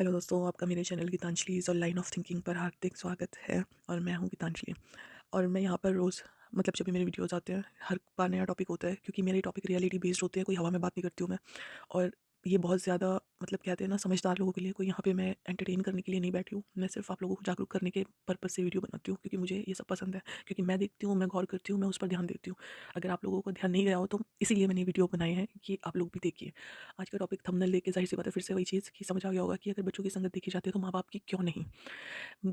Hello दोस्तों, आपका मेरे चैनल गीतांजलिज़ और लाइन ऑफ थिंकिंग पर हार्दिक स्वागत है। और मैं हूँ गीतांजलि। और मैं यहाँ पर रोज़ मतलब जब भी मेरे वीडियोज़ आते हैं, हर बार नया टॉपिक होता है, क्योंकि मेरे टॉपिक रियलिटी बेस्ड होते हैं, कोई हवा में बात नहीं करती हूँ मैं। और ये बहुत ज़्यादा मतलब कहते हैं ना, समझदार लोगों के लिए, कोई यहाँ पे मैं एंटरटेन करने के लिए नहीं बैठी हूँ। मैं सिर्फ़ आप लोगों को जागरूक करने के पर्पज़ से वीडियो बनाती हूँ, क्योंकि मुझे ये सब पसंद है। क्योंकि मैं देखती हूँ, मैं गौर करती हूँ, मैं उस पर ध्यान देती हूँ। अगर आप लोगों को ध्यान नहीं गया हो तो इसीलिए मैंने वीडियो बनाए हैं कि आप लोग भी देखिए। आज का टॉपिक थंबनेल देख के ज़ाहिर-सी बात है, फिर से वही चीज़ कि समझ आ गया होगा कि अगर बच्चों की संगत देखी जाती है तो माँ-बाप की क्यों नहीं।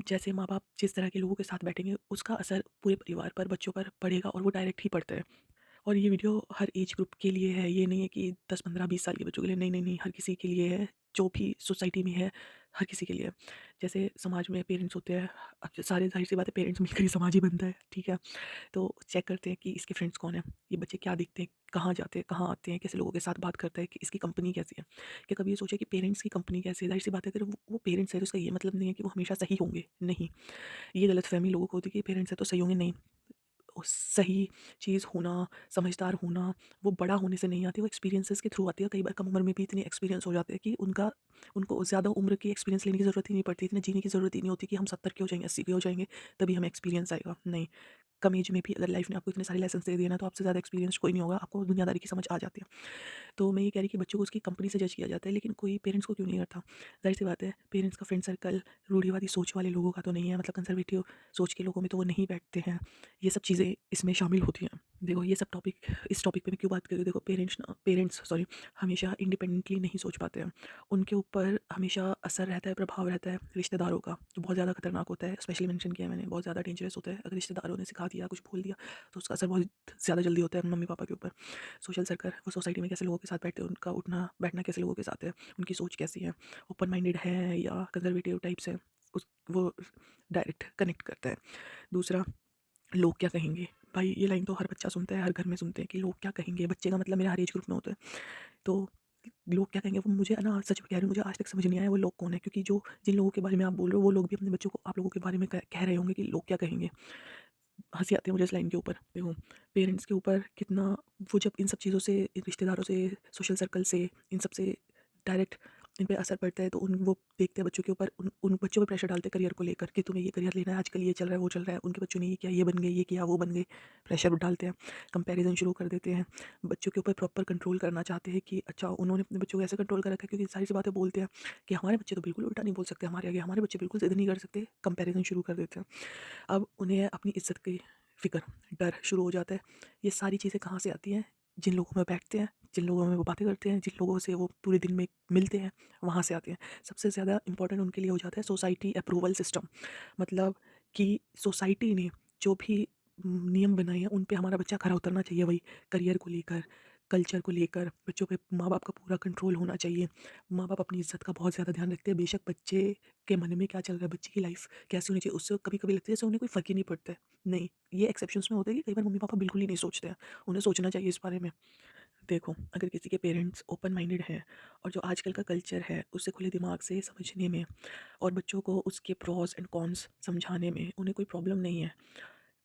जैसे माँ-बाप जिस तरह के लोगों के साथ बैठेंगे, उसका असर पूरे परिवार पर, बच्चों पर पड़ेगा, और वो डायरेक्ट ही पड़ता है। और ये वीडियो हर एज ग्रुप के लिए है, ये नहीं है कि 10, 15, 20 साल के बच्चों के लिए, नहीं, नहीं, नहीं, हर किसी के लिए है, जो भी सोसाइटी में है, हर किसी के लिए है। जैसे समाज में पेरेंट्स होते हैं, अब सारे ज़ाहिर-सी बात है, पेरेंट्स मिलकर ही समाज ही बनता है, ठीक है? तो चेक करते हैं कि इसके फ्रेंड्स कौन हैं, ये बच्चे क्या दिखते हैं, कहाँ जाते हैं, कहाँ आते हैं, कैसे लोगों के साथ बात करता है, कि इसकी कंपनी कैसी है। क्या कभी ये सोचा कि पेरेंट्स की कंपनी कैसी है? ज़ाहिर-सी बात है, अगर वो पेरेंट्स हैं तो इसका ये मतलब नहीं है कि वो हमेशा सही होंगे, नहीं। ये गलतफ़हमी लोगों को होती है कि पेरेंट्स हैं तो सही होंगे, नहीं। सही चीज़ होना, समझदार होना, वो बड़ा होने से नहीं आती, वो एक्सपीरियंसेस के थ्रू आती है। कई बार कम उम्र में भी इतने एक्सपीरियंस हो जाते हैं कि उनको ज़्यादा उम्र की एक्सपीरियंस लेने की ज़रूरत ही नहीं पड़ती, इतना जीने की ज़रूरत ही नहीं होती कि हम 70 के हो जाएँगे, 80 के हो जाएँगे, तभी हमें एक्सपीरियंस आएगा। नहीं, कम एज में भी अगर लाइफ ने आपको इतने सारे लेसन्स दे दिए ना, तो आपसे ज़्यादा एक्सपीरियंस कोई नहीं होगा, आपको दुनियादारी की समझ आ जाती है। तो मैं ये कह रही कि बच्चों को उसकी कंपनी से जज किया जाता है, लेकिन कोई पेरेंट्स को क्यों नहीं करता? ज़ाहिर-सी बात है, पेरेंट्स का फ्रेंड सर्कल रूढ़िवादी सोच वाले लोगों का तो नहीं है, मतलब कंज़र्वेटिव सोच के लोगों में तो वो नहीं बैठते हैं। ये सब चीज़ें इसमें शामिल होती हैं। देखो, ये सब टॉपिक, इस टॉपिक पे मैं क्यों बात कर रही हूँ, देखो, पेरेंट्स सॉरी, हमेशा इंडिपेंडेंटली नहीं सोच पाते हैं। उनके ऊपर हमेशा असर रहता है, प्रभाव रहता है रिश्तेदारों का, जो बहुत ज़्यादा खतरनाक होता है। स्पेशली मेंशन किया है मैंने, बहुत ज़्यादा डेंजरस होता है। अगर रिश्तेदारों ने सिखा दिया, कुछ बोल दिया, तो उसका असर बहुत ज़्यादा जल्दी होता है मम्मी-पापा के ऊपर। सोशल सर्कल, वो सोसाइटी में कैसे लोगों के साथ बैठते हैं, उनका उठना-बैठना कैसे लोगों के साथ है, उनकी सोच कैसी है, ओपन माइंडेड है या कंज़र्वेटिव टाइप्स है, उस वो डायरेक्ट कनेक्ट करता है। दूसरा, लोग क्या कहेंगे? भाई, ये लाइन तो हर बच्चा सुनता है, हर घर में सुनते हैं कि लोग क्या कहेंगे? बच्चे का मतलब मेरा हर एज ग्रुप में होता है। तो लोग क्या कहेंगे, वो मुझे ना, सच में कह रही हूँ, मुझे आज तक समझ नहीं आया वो लोग कौन है? क्योंकि जो जिन लोगों के बारे में आप बोल रहे हो, वो लोग भी अपने बच्चों को आप लोगों के बारे में कह रहे होंगे कि लोग क्या कहेंगे? हँसी आती है मुझे इस लाइन के ऊपर। देखो, पेरेंट्स के ऊपर कितना, वो जब इन सब चीज़ों से, इन रिश्तेदारों से, सोशल सर्कल से, इन सब से डायरेक्ट इन पे असर पड़ता है, तो वो देखते हैं बच्चों के ऊपर, उन उन बच्चों पे प्रेशर डालते हैं करियर को लेकर कि तुम्हें ये करियर लेना है, आजकल ये चल रहा है, वो चल रहा है। उनके बच्चों ने ये किया, ये बन गए, ये किया, वो बन गए। प्रेशर डालते हैं, कंपैरिज़न शुरू कर देते हैं। बच्चों के ऊपर प्रॉपर कंट्रोल करना चाहते हैं कि अच्छा, उन्होंने अपने बच्चों को ऐसे कंट्रोल कर रखा है, क्योंकि ज़ाहिर-सी बात है, बोलते हैं कि हमारे बच्चे तो बिल्कुल उल्टा नहीं बोल सकते हमारे आगे, हमारे बच्चे बिल्कुल ज़िद नहीं कर सकते, कंपैरिज़न शुरू कर देते हैं। अब उन्हें अपनी इज़्ज़त की फ़िक्र, डर शुरू हो जाता है। ये सारी चीज़ें कहाँ से आती हैं? जिन लोगों में बैठते हैं, जिन लोगों में वो बातें करते हैं, जिन लोगों से वो पूरे दिन में मिलते हैं, वहाँ से आती हैं। सबसे ज़्यादा इम्पोर्टेंट उनके लिए हो जाता है सोसाइटी अप्रूवल सिस्टम। मतलब कि सोसाइटी ने जो भी नियम बनाए हैं, उन पे हमारा बच्चा खरा उतरना चाहिए। वही करियर को लेकर, कल्चर को लेकर, बच्चों पे माँ-बाप का पूरा कंट्रोल होना चाहिए। माँ-बाप अपनी इज़्ज़त का बहुत ज़्यादा ध्यान रखते हैं। बेशक बच्चे के मन में क्या चल रहा है, बच्चे की लाइफ़ कैसी होनी चाहिए, उससे कभी-कभी लगता है जैसे उन्हें कोई फ़र्क ही नहीं पड़ता है। नहीं, ये एक्सेप्शंस में होता है कि कई बार मम्मी-पापा बिल्कुल ही नहीं सोचते हैं। उन्हें सोचना चाहिए इस बारे में। देखो, अगर किसी के पेरेंट्स ओपन माइंडेड हैं, और जो आजकल का कल्चर है, उसे खुले दिमाग से समझने में, और बच्चों को उसके प्रोस एंड कॉन्स समझाने में उन्हें कोई प्रॉब्लम नहीं है,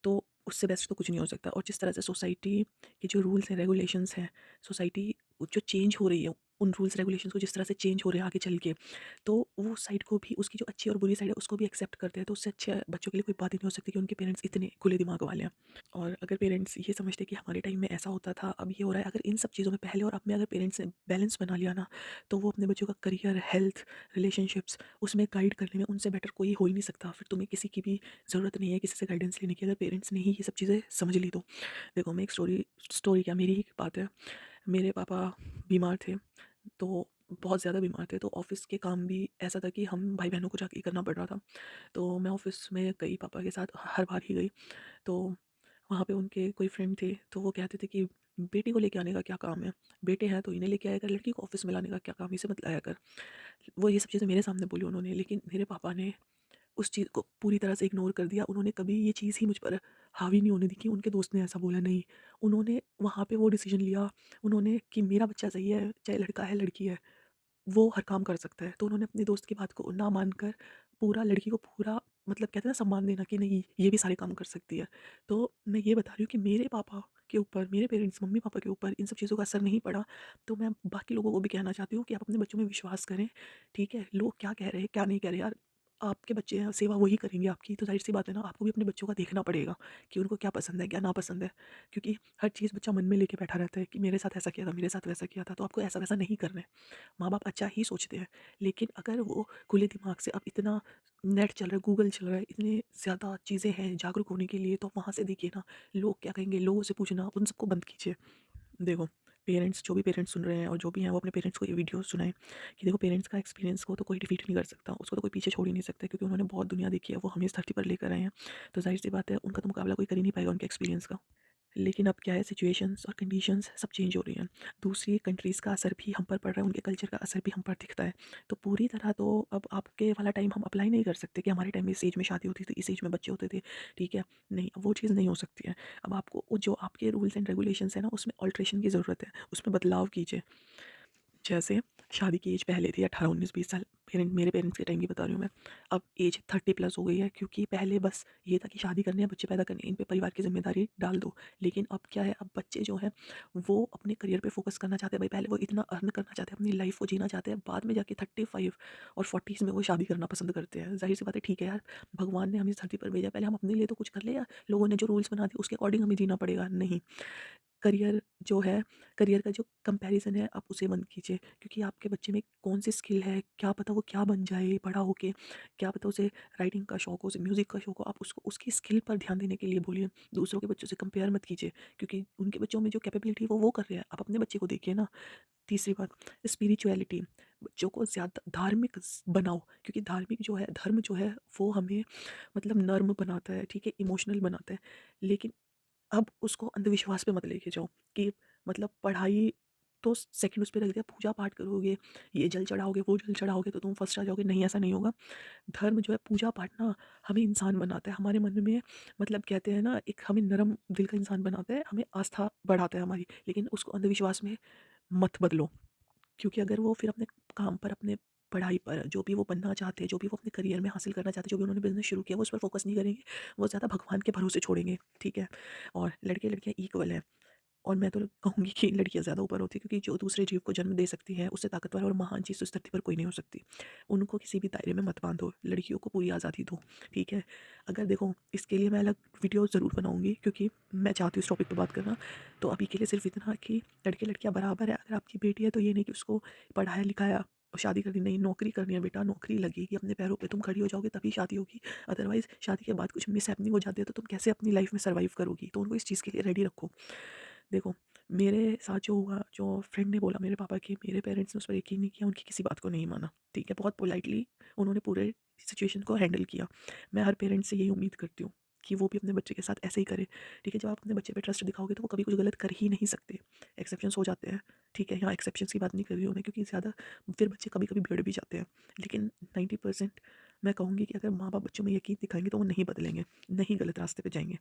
तो उससे बेस्ट तो कुछ नहीं हो सकता। और जिस तरह से सोसाइटी के जो रूल्स एंड रेगुलेशंस हैं, सोसाइटी जो चेंज हो रही है, उन रूल्स रेगुलेशंस को जिस तरह से चेंज हो रहे हैं आगे चल के, तो वो साइड को भी, उसकी जो अच्छी और बुरी साइड है, उसको भी एक्सेप्ट करते हैं। तो उससे अच्छे बच्चों के लिए कोई बात ही नहीं हो सकती कि उनके पेरेंट्स इतने खुले दिमाग वाले हैं। और अगर पेरेंट्स ये समझते कि हमारे टाइम में ऐसा होता था, अब ये हो रहा है, अगर इन सब चीज़ों में पहले और अब में अगर पेरेंट्स ने बैलेंस बना लिया ना, तो वो अपने बच्चों का करियर, हेल्थ, रिलेशनशिप्स, उसमें गाइड करने में उनसे बेटर कोई हो ही नहीं सकता। फिर तुम्हें किसी की भी ज़रूरत नहीं है किसी से गाइडेंस लेने की, अगर पेरेंट्स ने ही ये सब चीज़ें समझ ली तो। देखो, मैं एक स्टोरी स्टोरी क्या, मेरी ही बात है। मेरे पापा बीमार थे, तो बहुत ज़्यादा बीमार थे, तो ऑफ़िस के काम भी ऐसा था कि हम भाई-बहनों को जाके ही करना पड़ रहा था। तो मैं ऑफ़िस में गई पापा के साथ, हर बार ही गई। तो वहाँ पे उनके कोई फ्रेंड थे, तो वो कहते थे कि बेटी को लेके आने का क्या काम है? बेटे हैं तो इन्हें लेके आया कर, लड़की को ऑफ़िस में लाने का क्या काम है? इसे मत लाया कर। वो ये सब चीज़ें मेरे सामने बोली उन्होंने, लेकिन मेरे पापा ने उस चीज़ को पूरी तरह से इग्नोर कर दिया। उन्होंने कभी ये चीज़ ही मुझ पर हावी नहीं होने दी कि उनके दोस्त ने ऐसा बोला, नहीं। उन्होंने वहाँ पे वो डिसीज़न लिया, उन्होंने कि मेरा बच्चा सही है, चाहे लड़का है, लड़की है, वो हर काम कर सकता है। तो उन्होंने अपने दोस्त की बात को ना मानकर पूरा लड़की को पूरा, मतलब कहते हैं ना, सम्मान देना कि नहीं, ये भी सारे काम कर सकती है। तो मैं ये बता रही हूँ कि मेरे पापा के ऊपर, मेरे पेरेंट्स, मम्मी-पापा के ऊपर इन सब चीज़ों का असर नहीं पड़ा, तो मैं बाकी लोगों को भी कहना चाहती हूँ कि आप अपने बच्चों में विश्वास करें, ठीक है? लोग क्या कह रहे हैं, क्या नहीं कह रहे यार, आपके बच्चे हैं, सेवा वही करेंगे आपकी, तो ज़ाहिर-सी बात है ना, आपको भी अपने बच्चों का देखना पड़ेगा कि उनको क्या पसंद है, क्या नापसंद है। क्योंकि हर चीज़ बच्चा मन में लेके बैठा रहता है कि मेरे साथ ऐसा किया था, मेरे साथ वैसा किया था, तो आपको ऐसा-वैसा नहीं करना है। माँ-बाप अच्छा ही सोचते हैं, लेकिन अगर वो खुले दिमाग से, अब इतना नेट चल रहा है, गूगल चल रहा है, इतनी ज़्यादा चीज़ें हैं जागरूक होने के लिए, तो वहाँ से देखिए ना, लोग क्या कहेंगे, लोगों से पूछना, उन सबको बंद कीजिए। देखो, पेरेंट्स, जो भी पेरेंट्स सुन रहे हैं और जो भी हैं, वो अपने पेरेंट्स को ये वीडियो सुनाएँ कि देखो, पेरेंट्स का एक्सपीरियंस को तो कोई डिफीट नहीं कर सकता, उसको तो कोई पीछे छोड़ ही नहीं सकता, क्योंकि उन्होंने बहुत दुनिया देखी है, वो हमें इस धरती पर लेकर आए हैं। तो ज़ाहिर-सी बात है, उनका तो मुकाबला कोई कर ही नहीं पाएगा उनके एक्सपीरियंस का। लेकिन अब क्या है, सिचुएशंस और कंडीशंस सब चेंज हो रही हैं। दूसरी कंट्रीज़ का असर भी हम पर पड़ रहा है, उनके कल्चर का असर भी हम पर दिखता है। तो पूरी तरह तो अब आपके वाला टाइम हम अप्लाई नहीं कर सकते कि हमारे टाइम में इस एज में शादी होती थी, इस एज में बच्चे होते थे, ठीक है? नहीं, अब वो चीज़ नहीं हो सकती है। अब आपको वो जो आपके रूल्स एंड रेगुलेशंस हैं ना, उसमें अल्टरेशन की ज़रूरत है, उसमें बदलाव कीजिए। जैसे शादी की एज पहले थी 18, 19, 20 साल, मेरे पेरेंट्स के टाइम की बता रही हूँ मैं। अब एज 30 प्लस हो गई है, क्योंकि पहले बस ये था कि शादी करनी है, बच्चे पैदा करने हैं, इन पे परिवार की ज़िम्मेदारी डाल दो। लेकिन अब क्या है, अब बच्चे जो हैं वो अपने करियर पे फ़ोकस करना चाहते हैं। भाई, पहले वो इतना अर्न करना चाहते हैं, अपनी लाइफ़ को जीना चाहते हैं, बाद में जाके 35 और 40s में वो शादी करना पसंद करते हैं। ज़ाहिर-सी बात है, ठीक है यार, भगवान ने हमें इस धरती पर भेजा है, पहले हम अपने लिए तो कुछ कर लें यार, लोगों ने जो रूल्स बना दिए उसके अकॉर्डिंग हमें जीना पड़ेगा। नहीं, करियर जो है, करियर का जो कंपैरिज़न है, आप उसे बंद कीजिए, क्योंकि आपके बच्चे में कौन-सी स्किल है, क्या पता वो क्या बन जाए बड़ा होके, क्या पता उसे राइटिंग का शौक हो, उसे म्यूज़िक का शौक हो, आप उसको उसकी स्किल पर ध्यान देने के लिए बोलिए। दूसरों के बच्चों से कंपेयर मत कीजिए, क्योंकि उनके बच्चों में जो कैपेबिलिटी है वो कर रहे हैं, आप अपने बच्चे को देखिए ना। तीसरी बात, स्पिरिचुअलिटी, बच्चों को ज़्यादा धार्मिक बनाओ, क्योंकि धार्मिक जो है, धर्म जो है, वो हमें मतलब नर्म बनाता है, ठीक है, इमोशनल बनाता है। लेकिन अब उसको अंधविश्वास पे मत लेके जाओ कि मतलब पढ़ाई तो सेकंड उस पे रख दिया, पूजा पाठ करोगे, ये जल चढ़ाओगे, वो जल चढ़ाओगे तो तुम फर्स्ट आ जाओगे, नहीं, ऐसा नहीं होगा। धर्म जो है, पूजा पाठ ना हमें इंसान बनाता है, हमारे मन में मतलब कहते हैं ना, एक हमें नरम दिल का इंसान बनाता है, हमें आस्था बढ़ाता है हमारी, लेकिन उसको अंधविश्वास में मत बदलो। क्योंकि अगर वो फिर अपने काम पर, अपने पढ़ाई पर, जो भी वो बनना चाहते हैं, जो भी वो अपने करियर में हासिल करना चाहते हैं, जो भी उन्होंने बिज़नेस शुरू किया, वो उस पर फ़ोकस नहीं करेंगे, वो ज़्यादा भगवान के भरोसे छोड़ेंगे, ठीक है? और लड़के-लड़कियाँ इक्वल हैं, और मैं तो कहूँगी कि लड़कियाँ ज़्यादा ऊपर होती हैं, क्योंकि जो दूसरे जीव को जन्म दे सकती है, उससे ताकतवर और महान चीज़ तो इस धरती पर कोई नहीं हो सकती। उनको किसी भी दायरे में मत बाँधो, लड़कियों को पूरी आज़ादी दो, ठीक है? अगर देखो, इसके लिए मैं अलग वीडियो ज़रूर बनाऊँगी, क्योंकि मैं चाहती हूँ इस टॉपिक पे बात करना। तो अभी के लिए सिर्फ़ इतना कि लड़के-लड़कियाँ बराबर है। अगर आपकी बेटी है तो ये नहीं कि उसको पढ़ाया-लिखाया और शादी करनी नहीं, नौकरी करनी है बेटा, नौकरी लगेगी, अपने पैरों पे तुम खड़ी हो जाओगे तभी शादी होगी। अदरवाइज़ शादी के बाद कुछ मिसहैपनिंग हो जाती है, तो तुम कैसे अपनी लाइफ़ में सर्वाइव करोगी? तो उनको इस चीज़ के लिए रेडी रखो। देखो, मेरे साथ जो हुआ, जो फ्रेंड ने बोला मेरे पापा की, मेरे पेरेंट्स ने उस पर यकीन नहीं किया, उनकी किसी बात को नहीं माना, ठीक है? बहुत पोलाइटली उन्होंने पूरे सिचुएशन को हैंडल किया। मैं हर पेरेंट्स से यही उम्मीद करती हूँ कि वो भी अपने बच्चे के साथ ऐसे ही करे, ठीक है? जब आप अपने बच्चे पे ट्रस्ट दिखाओगे तो वो कभी कुछ गलत कर ही नहीं सकते। एक्सेप्शंस हो जाते हैं, ठीक है? यहाँ एक्सेप्शंस की बात नहीं कर रही हूँ मैं, क्योंकि ज़्यादा फिर बच्चे कभी-कभी बिगड़ भी जाते हैं। लेकिन 90% मैं कहूँगी कि अगर माँ-बाप बच्चों में यकीन दिखाएँगे तो वो नहीं बदलेंगे, नहीं गलत रास्ते पे जाएँगे।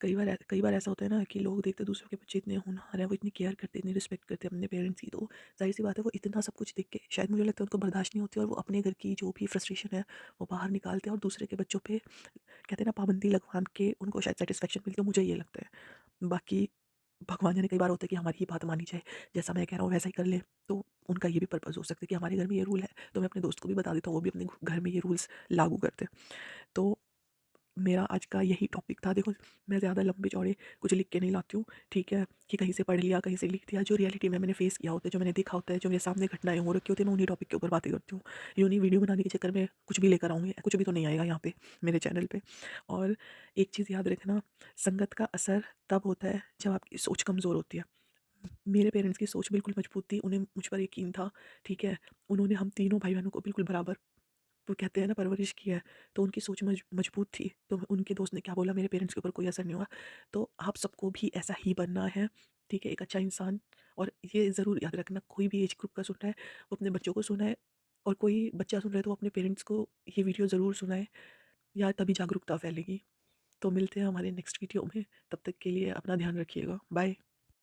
कई बार ऐसा होता है ना कि लोग देखते हैं दूसरों के बच्चे इतने होनहार हैं, वो इतनी केयर करते हैं, इतनी रिस्पेक्ट करते हैं अपने पेरेंट्स की, तो ज़ाहिर-सी बात है वो इतना सब कुछ देख के शायद मुझे लगता है उनको बर्दाश्त नहीं होती, और वो अपने घर की जो भी फ्रस्ट्रेशन है वो बाहर निकालते हैं और दूसरे के बच्चों पे कहते हैं ना पाबंदी लगवा के उनको शायद सैटिस्फैक्शन मिलती है, मुझे ये लगता है। बाकी भगवान जाने, कई बार होता है कि हमारी ये बात मानी जाए, जैसा मैं कह रहा हूँ वैसा ही कर ले, तो उनका ये भी पर्पज़ हो सकता है कि हमारे घर में ये रूल है, तो मैं अपने दोस्त को भी बता देता हूँ, वो भी अपने घर में ये रूल्स लागू करते हैं। तो मेरा आज का यही टॉपिक था। देखो, मैं ज़्यादा लंबे-चौड़े कुछ लिख के नहीं लाती हूँ, ठीक है? कि कहीं से पढ़ लिया, कहीं से लिख दिया। जो रियलिटी में मैंने फेस किया होता है, जो मैंने देखा होता है, जो मेरे सामने घटनाएँ हो रखी होती हैं, मैं उन्हीं टॉपिक के ऊपर बातें करती हूँ। यूँ नहीं वीडियो बनाने के चक्कर में कुछ भी लेकर आऊँगी, कुछ भी तो नहीं आएगा यहाँ पे मेरे चैनल पे। और एक चीज़ याद रखना, संगत का असर तब होता है जब आपकी सोच कमज़ोर होती है। मेरे पेरेंट्स की सोच बिल्कुल मजबूत थी, उन्हें मुझ पर यकीन था, ठीक है? उन्होंने हम तीनों भाई-बहनों को बिल्कुल बराबर, वो कहते हैं ना, परवरिश की है, तो उनकी सोच मजबूत थी, तो उनके दोस्त ने क्या बोला, मेरे पेरेंट्स के ऊपर कोई असर नहीं हुआ। तो आप सबको भी ऐसा ही बनना है, ठीक है? एक अच्छा इंसान। और ये ज़रूर याद रखना, कोई भी एज ग्रुप का सुन रहा है, वो अपने बच्चों को सुनाए, और कोई बच्चा सुन रहा है तो वो अपने पेरेंट्स को ये वीडियो ज़रूर सुनाए, या तभी जागरूकता फैलेगी। तो मिलते हैं हमारे नेक्स्ट वीडियो में, तब तक के लिए अपना ध्यान रखिएगा। बाय।